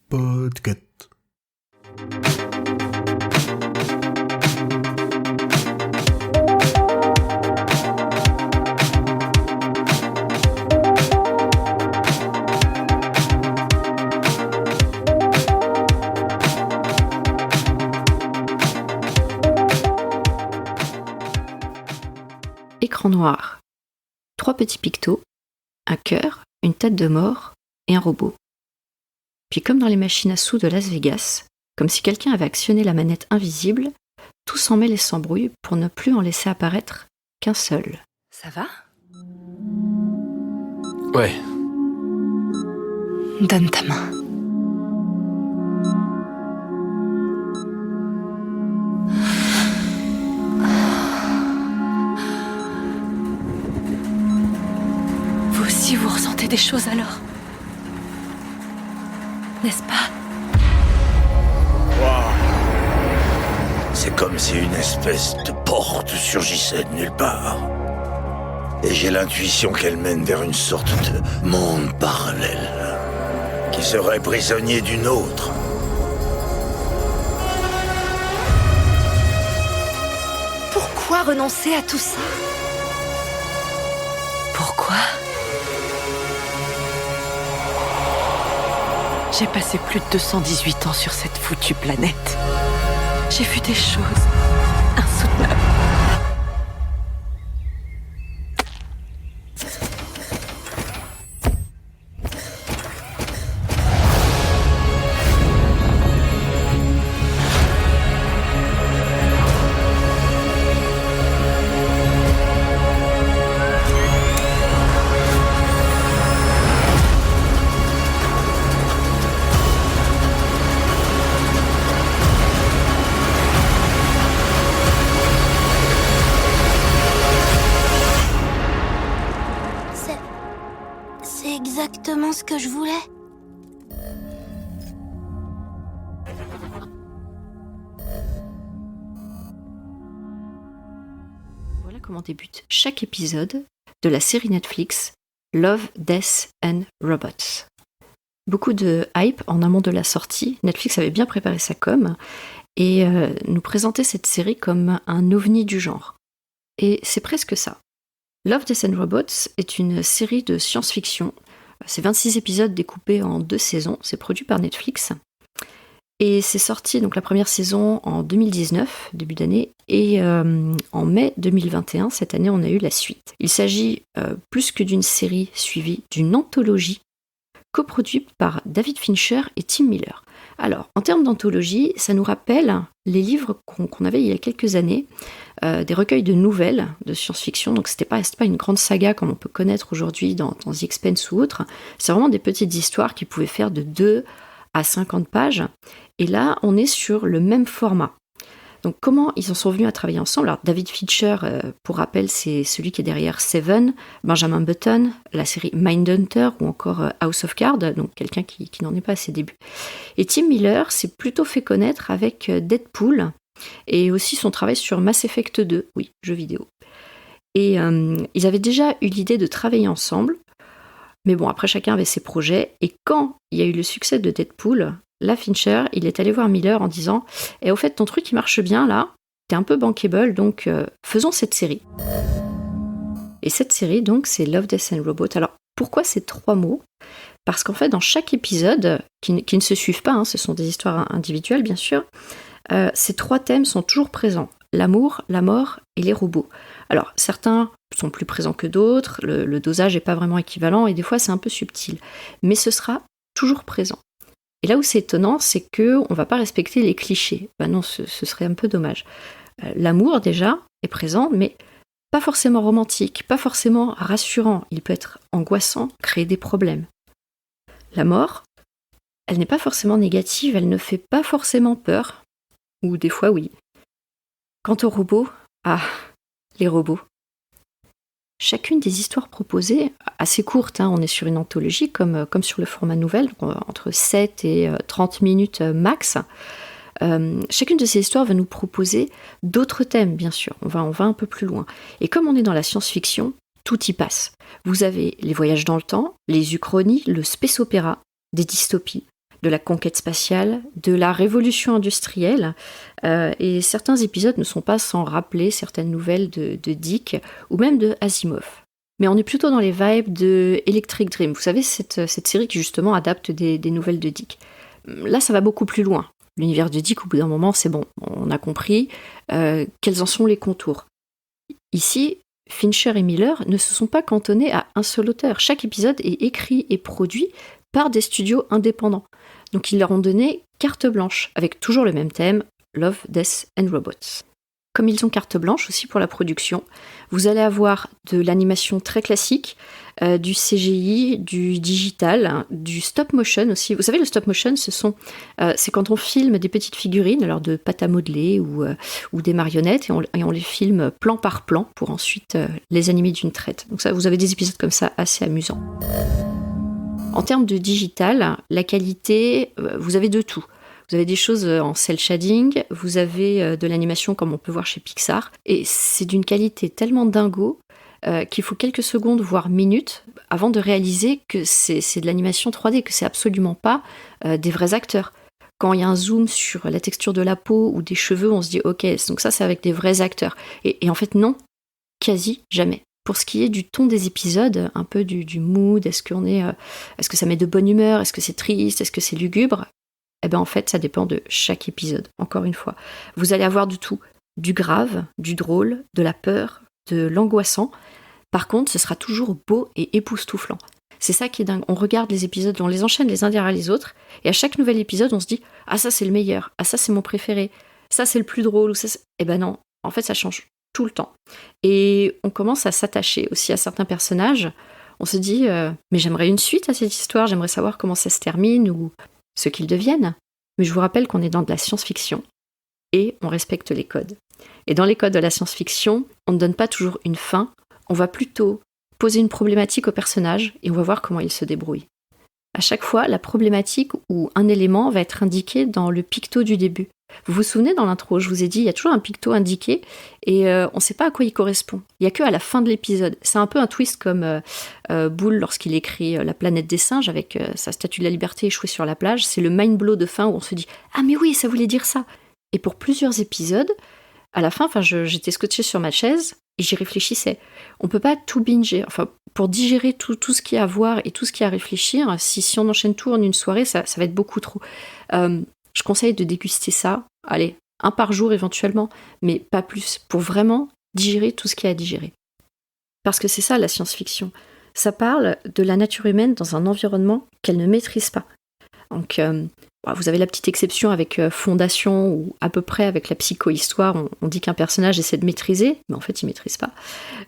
Podcast. Écran noir. 3 petits pictos, un cœur, une tête de mort et un robot. Puis comme dans les machines à sous de Las Vegas, comme si quelqu'un avait actionné la manette invisible, tout s'en mêle et s'embrouille pour ne plus en laisser apparaître qu'un seul. Ça va ? Ouais. Donne ta main. Vous aussi, vous ressentez des choses alors ? N'est-ce pas ? Wow. C'est comme si une espèce de porte surgissait de nulle part. Et j'ai l'intuition qu'elle mène vers une sorte de monde parallèle, qui serait prisonnier d'une autre. Pourquoi renoncer à tout ça ? Pourquoi ? J'ai passé plus de 218 ans sur cette foutue planète. J'ai vu des choses insoutenables. C'est exactement ce que je voulais. Voilà comment débute chaque épisode de la série Netflix Love, Death and Robots. Beaucoup de hype en amont de la sortie. Netflix avait bien préparé sa com et nous présentait cette série comme un ovni du genre. Et c'est presque ça. Love, Death and Robots est une série de science-fiction. C'est 26 épisodes découpés en 2 saisons. C'est produit par Netflix. Et c'est sorti, donc la première saison en 2019, début d'année, et en mai 2021, cette année, on a eu la suite. Il s'agit plus que d'une série suivie d'une anthologie coproduite par David Fincher et Tim Miller. Alors, en termes d'anthologie, ça nous rappelle les livres qu'on avait il y a quelques années, des recueils de nouvelles de science-fiction. Donc, c'était pas une grande saga comme on peut connaître aujourd'hui dans The Expanse ou autre. C'est vraiment des petites histoires qui pouvaient faire de 2 à 50 pages. Et là, on est sur le même format. Donc, comment ils en sont venus à travailler ensemble ? Alors, David Fincher, pour rappel, c'est celui qui est derrière Seven, Benjamin Button, la série Mindhunter ou encore House of Cards, donc quelqu'un qui n'en est pas à ses débuts. Et Tim Miller s'est plutôt fait connaître avec Deadpool et aussi son travail sur Mass Effect 2, oui, jeu vidéo. Et ils avaient déjà eu l'idée de travailler ensemble, mais bon, après chacun avait ses projets. Et quand il y a eu le succès de Deadpool, là, Fincher, il est allé voir Miller en disant « au fait, ton truc, il marche bien, là. T'es un peu bankable, donc faisons cette série. » Et cette série, donc, c'est Love, Death and Robots. Alors, pourquoi ces 3 mots ? Parce qu'en fait, dans chaque épisode, qui ne se suivent pas, ce sont des histoires individuelles, bien sûr, ces 3 thèmes sont toujours présents. L'amour, la mort et les robots. Alors, certains sont plus présents que d'autres, le dosage n'est pas vraiment équivalent, et des fois, c'est un peu subtil. Mais ce sera toujours présent. Et là où c'est étonnant, c'est qu'on ne va pas respecter les clichés. Ben non, ce serait un peu dommage. L'amour, déjà, est présent, mais pas forcément romantique, pas forcément rassurant. Il peut être angoissant, créer des problèmes. La mort, elle n'est pas forcément négative, elle ne fait pas forcément peur. Ou des fois, oui. Quant aux robots, les robots. Chacune des histoires proposées, assez courtes, on est sur une anthologie comme sur le format nouvelle, donc entre 7 et 30 minutes max. Chacune de ces histoires va nous proposer d'autres thèmes, bien sûr. On va un peu plus loin. Et comme on est dans la science-fiction, tout y passe. Vous avez les voyages dans le temps, les uchronies, le space opéra, des dystopies, de la conquête spatiale, de la révolution industrielle. Et certains épisodes ne sont pas sans rappeler certaines nouvelles de Dick ou même de Asimov. Mais on est plutôt dans les vibes de Electric Dream. Vous savez, cette série qui justement adapte des nouvelles de Dick. Là, ça va beaucoup plus loin. L'univers de Dick, au bout d'un moment, c'est bon, on a compris quels en sont les contours. Ici, Fincher et Miller ne se sont pas cantonnés à un seul auteur. Chaque épisode est écrit et produit par des studios indépendants. Donc ils leur ont donné carte blanche, avec toujours le même thème, Love, Death and Robots. Comme ils ont carte blanche aussi pour la production, vous allez avoir de l'animation très classique, du CGI, du digital, du stop motion aussi. Vous savez, le stop motion, c'est quand on filme des petites figurines, alors de pâte à modeler ou des marionnettes, et on les filme plan par plan pour ensuite les animer d'une traite. Donc ça, vous avez des épisodes comme ça assez amusants. En termes de digital, la qualité, vous avez de tout. Vous avez des choses en cel shading, vous avez de l'animation comme on peut voir chez Pixar, et c'est d'une qualité tellement dingo qu'il faut quelques secondes, voire minutes, avant de réaliser que c'est de l'animation 3D, que c'est absolument pas des vrais acteurs. Quand il y a un zoom sur la texture de la peau ou des cheveux, on se dit ok, donc ça c'est avec des vrais acteurs. Et en fait non, quasi jamais. Pour ce qui est du ton des épisodes, un peu du mood, est-ce que ça met de bonne humeur, est-ce que c'est triste, est-ce que c'est lugubre? Eh bien en fait, ça dépend de chaque épisode, encore une fois. Vous allez avoir de tout, du grave, du drôle, de la peur, de l'angoissant. Par contre, ce sera toujours beau et époustouflant. C'est ça qui est dingue. On regarde les épisodes, on les enchaîne les uns derrière les autres, et à chaque nouvel épisode, on se dit « Ah, ça c'est le meilleur, ah ça c'est mon préféré, ça c'est le plus drôle, ou ça c'est... » Eh ben non, en fait ça change tout le temps. Et on commence à s'attacher aussi à certains personnages. On se dit « Mais j'aimerais une suite à cette histoire, j'aimerais savoir comment ça se termine, ou... » ce qu'ils deviennent. Mais je vous rappelle qu'on est dans de la science-fiction et on respecte les codes. Et dans les codes de la science-fiction, on ne donne pas toujours une fin, on va plutôt poser une problématique au personnage et on va voir comment il se débrouille. À chaque fois, la problématique ou un élément va être indiqué dans le picto du début. Vous vous souvenez dans l'intro, je vous ai dit, il y a toujours un picto indiqué et on ne sait pas à quoi il correspond. Il n'y a qu'à la fin de l'épisode. C'est un peu un twist comme Boole lorsqu'il écrit La planète des singes avec sa statue de la liberté échouée sur la plage. C'est le mind blow de fin où on se dit « Ah mais oui, ça voulait dire ça !» Et pour plusieurs épisodes, à la fin, j'étais scotchée sur ma chaise et j'y réfléchissais. On ne peut pas tout binger. Enfin, pour digérer tout ce qu'il y a à voir et tout ce qu'il y a à réfléchir, si on enchaîne tout en une soirée, ça va être beaucoup trop. Je conseille de déguster ça, allez, un par jour éventuellement, mais pas plus, pour vraiment digérer tout ce qu'il y a à digérer. Parce que c'est ça la science-fiction. Ça parle de la nature humaine dans un environnement qu'elle ne maîtrise pas. Donc, vous avez la petite exception avec Fondation, ou à peu près avec la psycho-histoire, on dit qu'un personnage essaie de maîtriser, mais en fait il ne maîtrise pas.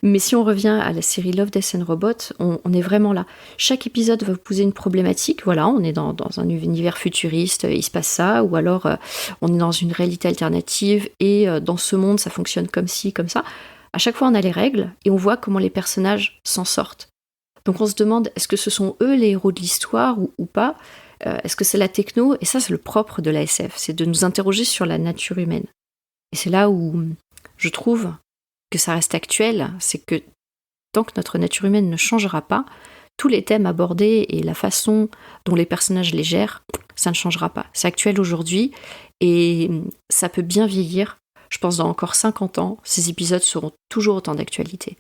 Mais si on revient à la série Love, Death and Robots, on est vraiment là. Chaque épisode va vous poser une problématique, voilà, on est dans un univers futuriste, il se passe ça, ou alors on est dans une réalité alternative, et dans ce monde ça fonctionne comme ci, comme ça. À chaque fois on a les règles, et on voit comment les personnages s'en sortent. Donc on se demande, est-ce que ce sont eux les héros de l'histoire ou pas ? Est-ce que c'est la techno ? Et ça, c'est le propre de la SF, c'est de nous interroger sur la nature humaine. Et c'est là où je trouve que ça reste actuel, c'est que tant que notre nature humaine ne changera pas, tous les thèmes abordés et la façon dont les personnages les gèrent, ça ne changera pas. C'est actuel aujourd'hui et ça peut bien vieillir. Je pense dans encore 50 ans, ces épisodes seront toujours autant d'actualité.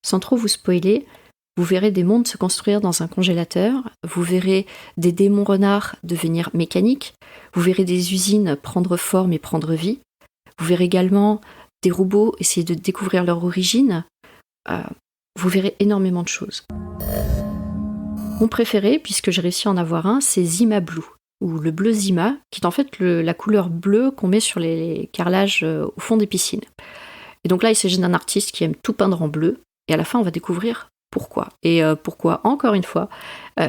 Sans trop vous spoiler, vous verrez des mondes se construire dans un congélateur, vous verrez des démons renards devenir mécaniques, vous verrez des usines prendre forme et prendre vie, vous verrez également des robots essayer de découvrir leur origine, vous verrez énormément de choses. Mon préféré, puisque j'ai réussi à en avoir un, c'est Zima Blue, ou le bleu Zima, qui est en fait la couleur bleue qu'on met sur les carrelages au fond des piscines. Et donc là, il s'agit d'un artiste qui aime tout peindre en bleu, et à la fin, on va découvrir pourquoi. Et pourquoi, encore une fois,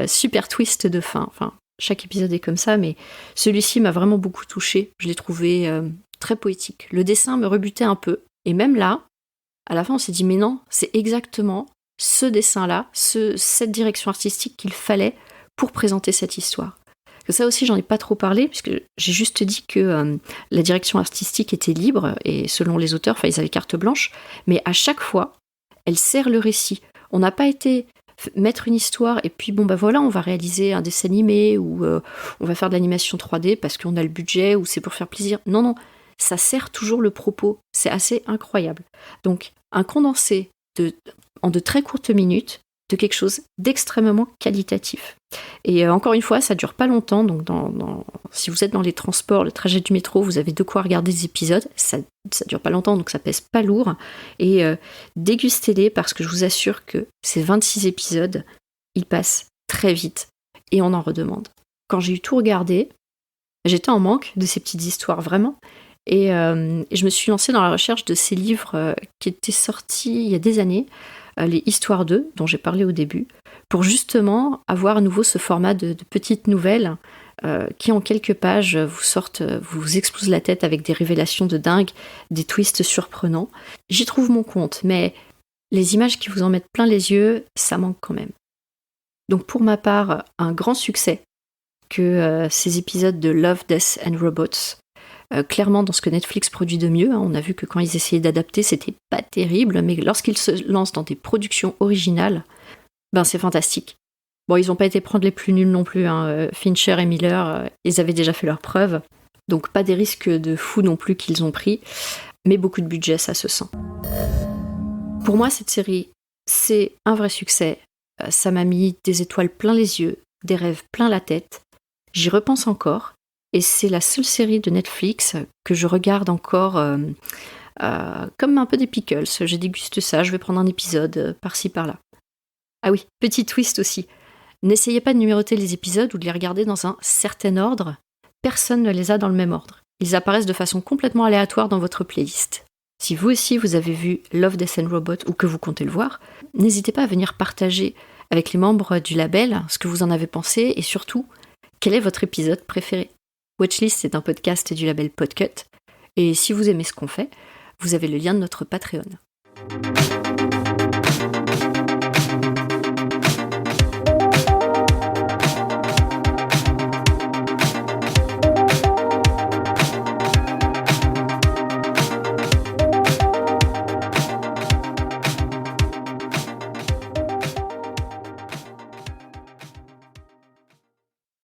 super twist de fin. Enfin, chaque épisode est comme ça, mais celui-ci m'a vraiment beaucoup touchée. Je l'ai trouvé très poétique. Le dessin me rebutait un peu. Et même là, à la fin, on s'est dit, mais non, c'est exactement ce dessin-là, cette direction artistique qu'il fallait pour présenter cette histoire. Que ça aussi, j'en ai pas trop parlé, puisque j'ai juste dit que la direction artistique était libre, et selon les auteurs, ils avaient carte blanche, mais à chaque fois, elle sert le récit. On n'a pas été mettre une histoire et puis bon bah voilà, on va réaliser un dessin animé ou on va faire de l'animation 3D parce qu'on a le budget ou c'est pour faire plaisir. Non, non, ça sert toujours le propos. C'est assez incroyable. Donc un condensé en de très courtes minutes de quelque chose d'extrêmement qualitatif. Et encore une fois, ça dure pas longtemps, donc si vous êtes dans les transports, le trajet du métro, vous avez de quoi regarder des épisodes, ça dure pas longtemps, donc ça pèse pas lourd, et dégustez-les, parce que je vous assure que ces 26 épisodes, ils passent très vite, et on en redemande. Quand j'ai eu tout regardé, j'étais en manque de ces petites histoires, vraiment, et je me suis lancée dans la recherche de ces livres qui étaient sortis il y a des années, les Histoires 2, dont j'ai parlé au début, pour justement avoir à nouveau ce format de petites nouvelles qui, en quelques pages, vous explosent la tête avec des révélations de dingue, des twists surprenants. J'y trouve mon compte, mais les images qui vous en mettent plein les yeux, ça manque quand même. Donc pour ma part, un grand succès que ces épisodes de Love, Death and Robots, clairement dans ce que Netflix produit de mieux. On a vu que quand ils essayaient d'adapter, c'était pas terrible, mais lorsqu'ils se lancent dans des productions originales, ben c'est fantastique. Bon, ils n'ont pas été prendre les plus nuls non plus, hein. Fincher et Miller, ils avaient déjà fait leurs preuves, donc pas des risques de fou non plus qu'ils ont pris, mais beaucoup de budget, ça se sent. Pour moi, cette série, c'est un vrai succès. Ça m'a mis des étoiles plein les yeux, des rêves plein la tête. J'y repense encore. Et c'est la seule série de Netflix que je regarde encore comme un peu des pickles. Je déguste ça, je vais prendre un épisode par-ci par-là. Ah oui, petit twist aussi. N'essayez pas de numéroter les épisodes ou de les regarder dans un certain ordre. Personne ne les a dans le même ordre. Ils apparaissent de façon complètement aléatoire dans votre playlist. Si vous aussi vous avez vu Love, Death and Robots ou que vous comptez le voir, n'hésitez pas à venir partager avec les membres du label ce que vous en avez pensé et surtout, quel est votre épisode préféré. Watchlist, c'est un podcast du label Podcut. Et si vous aimez ce qu'on fait, vous avez le lien de notre Patreon.